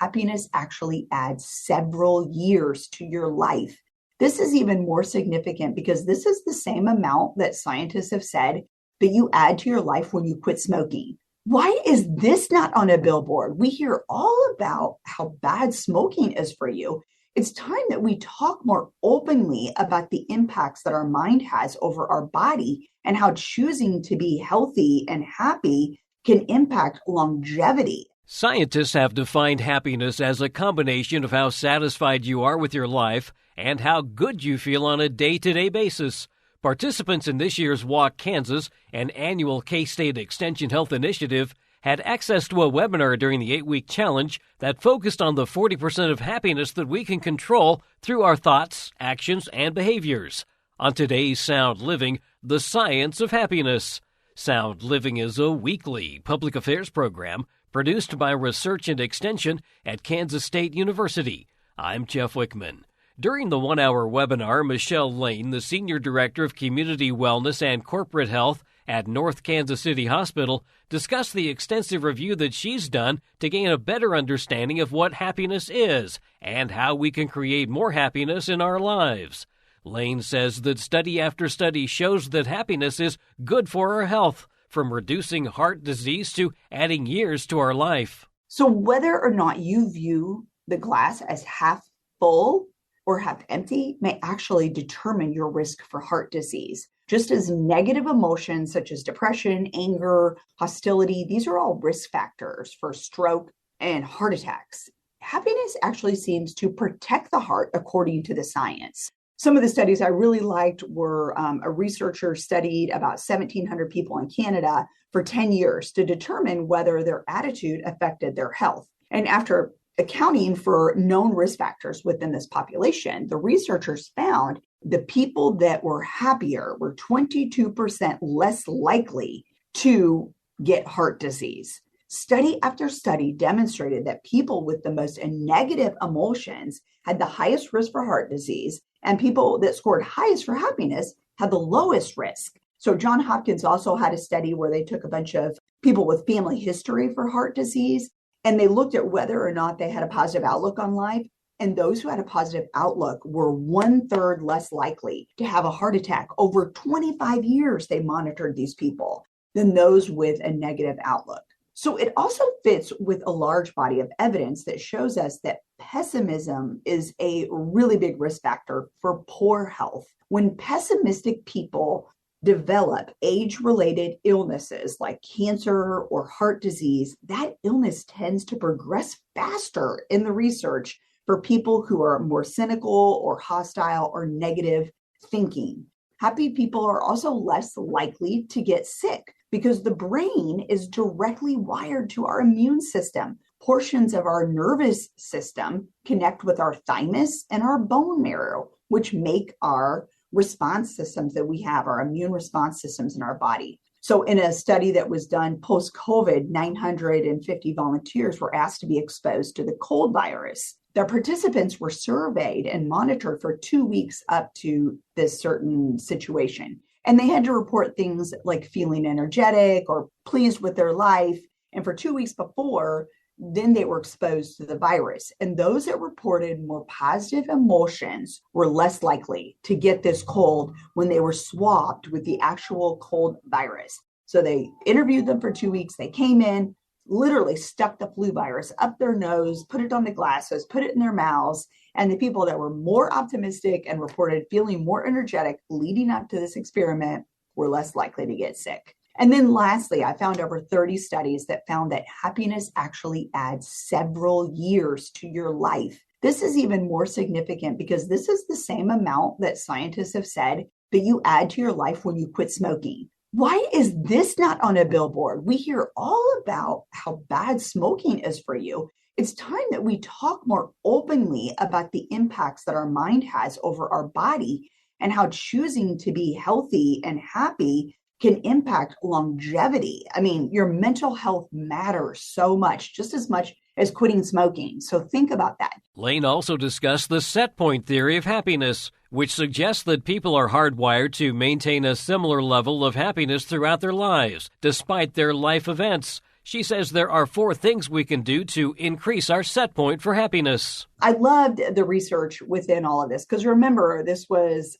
happiness actually adds several years to your life. This is even more significant because this is the same amount that scientists have said that you add to your life when you quit smoking. Why is this not on a billboard? We hear all about how bad smoking is for you. It's time that we talk more openly about the impacts that our mind has over our body and how choosing to be healthy and happy can impact longevity. Scientists have defined happiness as a combination of how satisfied you are with your life and how good you feel on a day-to-day basis. Participants in this year's Walk Kansas, an annual K-State Extension Health Initiative, had access to a webinar during the 8-week challenge that focused on the 40% of happiness that we can control through our thoughts, actions, and behaviors. On today's Sound Living, the science of happiness. Sound Living is a weekly public affairs program produced by Research and Extension at Kansas State University. I'm Jeff Wichman. During the 1-hour webinar, Michelle Lane, the Senior Director of Community Wellness and Corporate Health at North Kansas City Hospital, discussed the extensive review that she's done to gain a better understanding of what happiness is and how we can create more happiness in our lives. Lane says that study after study shows that happiness is good for our health, from reducing heart disease to adding years to our life. So whether or not you view the glass as half full or half empty may actually determine your risk for heart disease. Just as negative emotions such as depression, anger, hostility, these are all risk factors for stroke and heart attacks. Happiness actually seems to protect the heart according to the science. Some of the studies I really liked were a researcher studied about 1,700 people in Canada for 10 years to determine whether their attitude affected their health. And after accounting for known risk factors within this population, the researchers found the people that were happier were 22% less likely to get heart disease. Study after study demonstrated that people with the most negative emotions had the highest risk for heart disease, and people that scored highest for happiness had the lowest risk. So Johns Hopkins also had a study where they took a bunch of people with family history for heart disease, and they looked at whether or not they had a positive outlook on life. And those who had a positive outlook were 1/3 less likely to have a heart attack. Over 25 years, they monitored these people than those with a negative outlook. So it also fits with a large body of evidence that shows us that pessimism is a really big risk factor for poor health. When pessimistic people develop age-related illnesses like cancer or heart disease, that illness tends to progress faster in the research for people who are more cynical or hostile or negative thinking. Happy people are also less likely to get sick because the brain is directly wired to our immune system. Portions of our nervous system connect with our thymus and our bone marrow, which make our response systems that we have, our immune response systems in our body. So in a study that was done post-COVID, 950 volunteers were asked to be exposed to the cold virus. Their participants were surveyed and monitored for 2 weeks up to this certain situation. And they had to report things like feeling energetic or pleased with their life. And for 2 weeks before, then they were exposed to the virus. And those that reported more positive emotions were less likely to get this cold when they were swabbed with the actual cold virus. So they interviewed them for 2 weeks. They came in, literally stuck the flu virus up their nose, put it on the glasses, put it in their mouths. And the people that were more optimistic and reported feeling more energetic leading up to this experiment were less likely to get sick. And then lastly, I found over 30 studies that found that happiness actually adds several years to your life. This is even more significant because this is the same amount that scientists have said that you add to your life when you quit smoking. Why is this not on a billboard? We hear all about how bad smoking is for you. It's time that we talk more openly about the impacts that our mind has over our body and how choosing to be healthy and happy can impact longevity. I mean, your mental health matters so much, just as much as quitting smoking. So think about that. Lane also discussed the set point theory of happiness, which suggests that people are hardwired to maintain a similar level of happiness throughout their lives, despite their life events. She says there are 4 things we can do to increase our set point for happiness. I loved the research within all of this because remember, this was,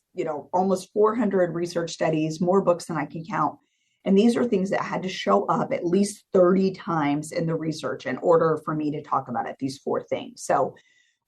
almost 400 research studies, more books than I can count. And these are things that had to show up at least 30 times in the research in order for me to talk about it, these 4 things. So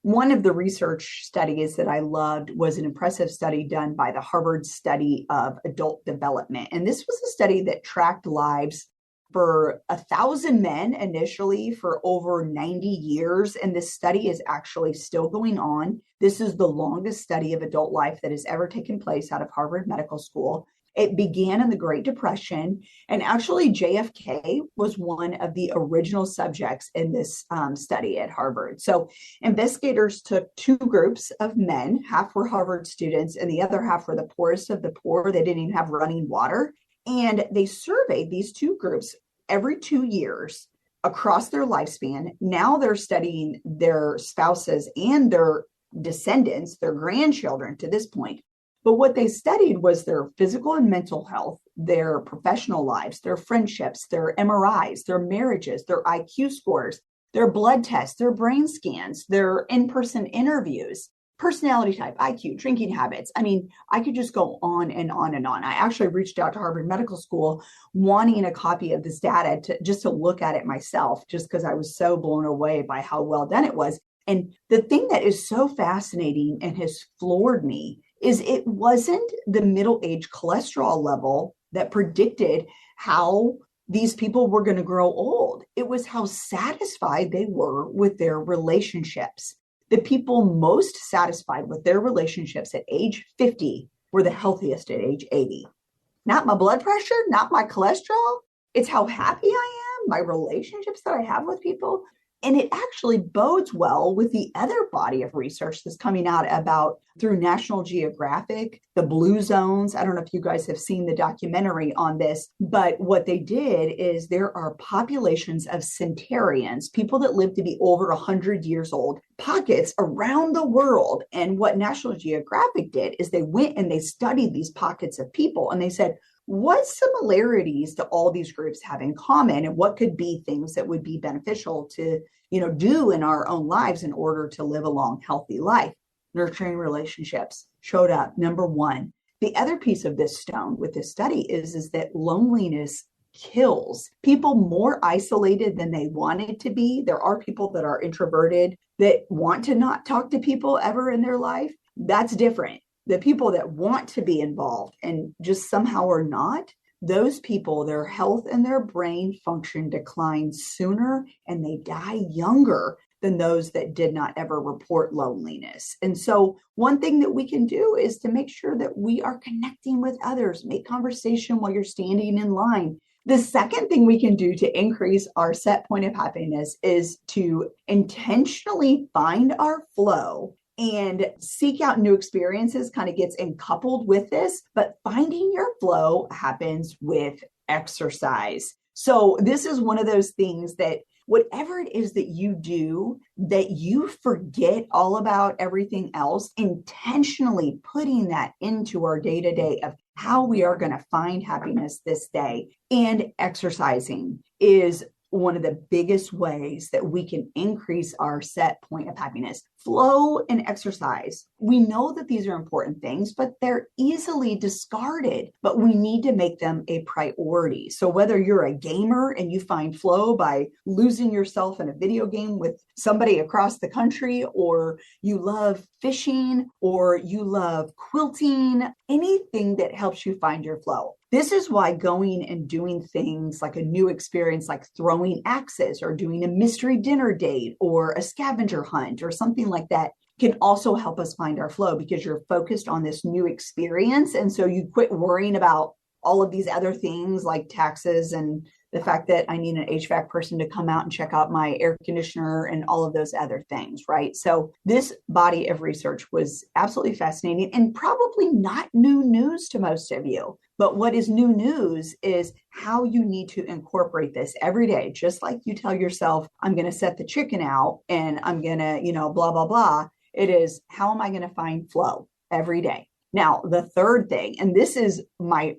one of the research studies that I loved was an impressive study done by the Harvard Study of Adult Development. And this was a study that tracked lives for 1,000 men initially for over 90 years. And this study is actually still going on. This is the longest study of adult life that has ever taken place out of Harvard Medical School. It began in the Great Depression, and actually JFK was one of the original subjects in this study at Harvard. So investigators took 2 groups of men, half were Harvard students and the other half were the poorest of the poor. They didn't even have running water. And they surveyed these 2 groups every 2 years across their lifespan. Now they're studying their spouses and their descendants, their grandchildren to this point. But what they studied was their physical and mental health, their professional lives, their friendships, their MRIs, their marriages, their IQ scores, their blood tests, their brain scans, their in-person interviews, personality type, IQ, drinking habits. I mean, I could just go on and on and on. I actually reached out to Harvard Medical School wanting a copy of this data just to look at it myself, just because I was so blown away by how well done it was. And the thing that is so fascinating and has floored me is it wasn't the middle-age cholesterol level that predicted how these people were going to grow old. It was how satisfied they were with their relationships. The people most satisfied with their relationships at age 50 were the healthiest at age 80. Not my blood pressure, not my cholesterol. It's how happy I am, my relationships that I have with people. And it actually bodes well with the other body of research that's coming out about through National Geographic, the blue zones. I don't know if you guys have seen the documentary on this, but what they did is there are populations of centenarians, people that live to be over 100 years old, pockets around the world. And what National Geographic did is they went and they studied these pockets of people and they said, what similarities do all these groups have in common, and what could be things that would be beneficial to, do in our own lives in order to live a long, healthy life? Nurturing relationships showed up, number 1. The other piece of this stone with this study is that loneliness kills people more isolated than they wanted to be. There are people that are introverted that want to not talk to people ever in their life. That's different. The people that want to be involved and just somehow are not, those people, their health and their brain function decline sooner and they die younger than those that did not ever report loneliness. And so one thing that we can do is to make sure that we are connecting with others, make conversation while you're standing in line. The second thing we can do to increase our set point of happiness is to intentionally find our flow and seek out new experiences. Kind of gets coupled with this, but finding your flow happens with exercise. So this is one of those things that whatever it is that you do, that you forget all about everything else, intentionally putting that into our day-to-day of how we are going to find happiness this day. And exercising is one of the biggest ways that we can increase our set point of happiness. Flow and exercise. We know that these are important things, but they're easily discarded, but we need to make them a priority. So whether you're a gamer and you find flow by losing yourself in a video game with somebody across the country, or you love fishing, or you love quilting, anything that helps you find your flow. This is why going and doing things like a new experience, like throwing axes or doing a mystery dinner date or a scavenger hunt or something like that, can also help us find our flow, because you're focused on this new experience. And so you quit worrying about all of these other things like taxes and the fact that I need an HVAC person to come out and check out my air conditioner and all of those other things, right? So this body of research was absolutely fascinating and probably not new news to most of you. But what is new news is how you need to incorporate this every day. Just like you tell yourself, I'm going to set the chicken out and I'm going to, blah, blah, blah. It is, how am I going to find flow every day? Now, the third thing, and this is my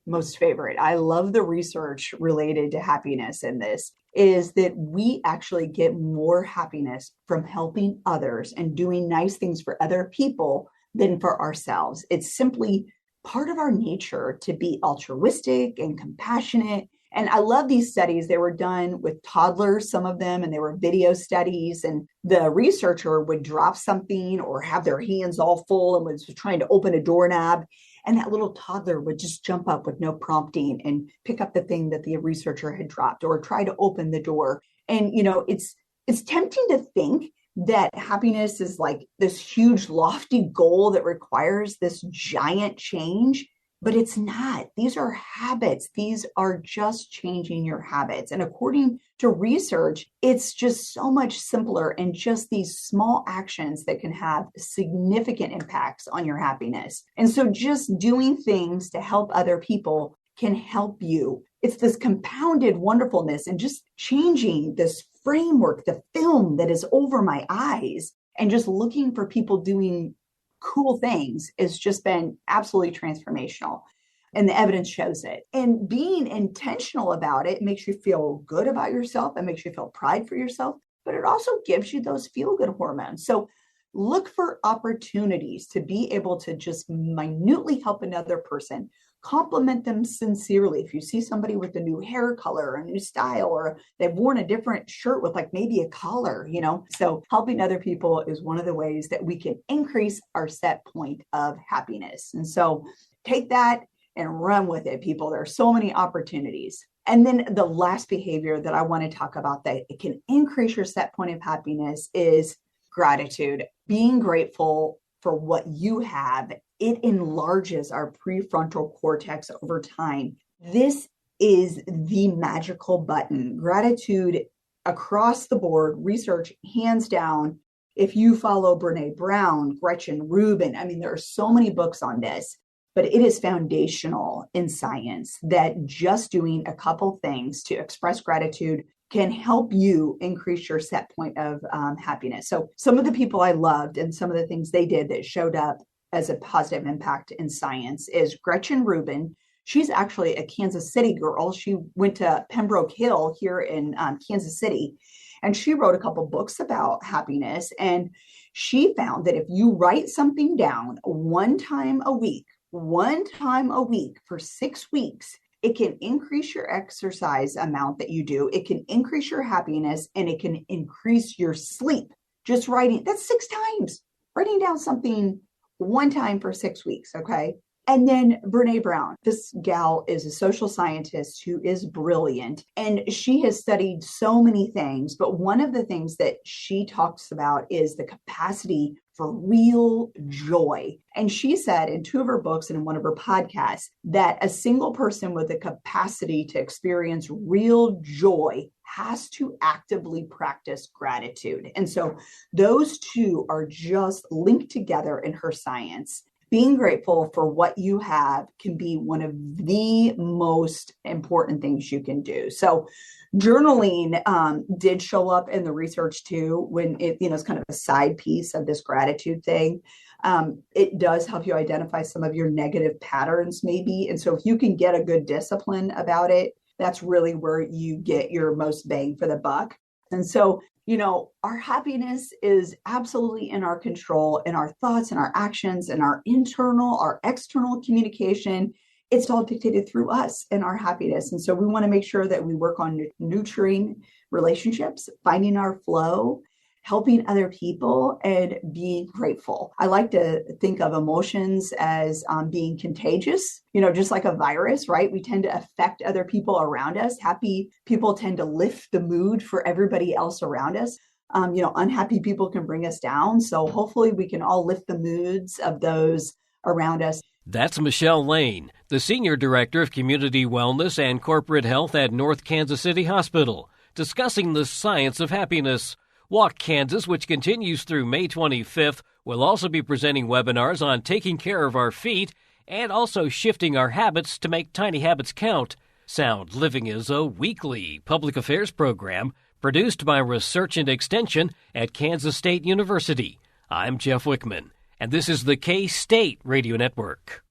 most favorite, I love the research related to happiness in this, is that we actually get more happiness from helping others and doing nice things for other people than for ourselves. It's simply part of our nature to be altruistic and compassionate. And I love these studies. They were done with toddlers, some of them, and they were video studies. And the researcher would drop something or have their hands all full and was trying to open a doorknob. And that little toddler would just jump up with no prompting and pick up the thing that the researcher had dropped or try to open the door. And, it's tempting to think that happiness is like this huge, lofty goal that requires this giant change. But it's not. These are habits. These are just changing your habits. And according to research, it's just so much simpler and just these small actions that can have significant impacts on your happiness. And so just doing things to help other people can help you. It's this compounded wonderfulness and just changing this framework, the film that is over my eyes, and just looking for people doing cool things has just been absolutely transformational. And the evidence shows it. And being intentional about it makes you feel good about yourself. It makes you feel pride for yourself, but it also gives you those feel-good hormones. So look for opportunities to be able to just minutely help another person, compliment them sincerely. If you see somebody with a new hair color, a new style, or they've worn a different shirt with like maybe a collar, so helping other people is one of the ways that we can increase our set point of happiness. And so take that and run with it, people. There are so many opportunities. And then the last behavior that I want to talk about that it can increase your set point of happiness is gratitude. Being grateful for what you have, it enlarges our prefrontal cortex over time. This is the magical button. Gratitude across the board, research hands down. If you follow Brene Brown, Gretchen Rubin, there are so many books on this, but it is foundational in science that just doing a couple things to express gratitude can help you increase your set point of happiness. So some of the people I loved and some of the things they did that showed up as a positive impact in science is Gretchen Rubin. She's actually a Kansas City girl. She went to Pembroke Hill here in Kansas City, and she wrote a couple books about happiness. And she found that if you write something down one time a week for 6 weeks, it can increase your exercise amount that you do. It can increase your happiness, and it can increase your sleep. Just writing, that's 6 times. Writing down something one time for 6 weeks, okay? And then Brene Brown, this gal is a social scientist who is brilliant, and she has studied so many things, but one of the things that she talks about is the capacity for real joy. And she said in 2 of her books and in one of her podcasts that a single person with the capacity to experience real joy has to actively practice gratitude. And so those two are just linked together in her science. Being grateful for what you have can be one of the most important things you can do. So journaling did show up in the research too, when it's kind of a side piece of this gratitude thing. It does help you identify some of your negative patterns maybe. And so if you can get a good discipline about it, that's really where you get your most bang for the buck. And so, our happiness is absolutely in our control, in our thoughts and our actions and our internal, our external communication. It's all dictated through us and our happiness. And so we want to make sure that we work on nurturing relationships, finding our flow, helping other people, and being grateful. I like to think of emotions as being contagious, just like a virus, right? We tend to affect other people around us. Happy people tend to lift the mood for everybody else around us. Unhappy people can bring us down. So hopefully we can all lift the moods of those around us. That's Michelle Lane, the Senior Director of Community Wellness and Corporate Health at North Kansas City Hospital, discussing the science of happiness. Walk Kansas, which continues through May 25th, will also be presenting webinars on taking care of our feet and also shifting our habits to make tiny habits count. Sound Living is a weekly public affairs program produced by Research and Extension at Kansas State University. I'm Jeff Wichman, and this is the K-State Radio Network.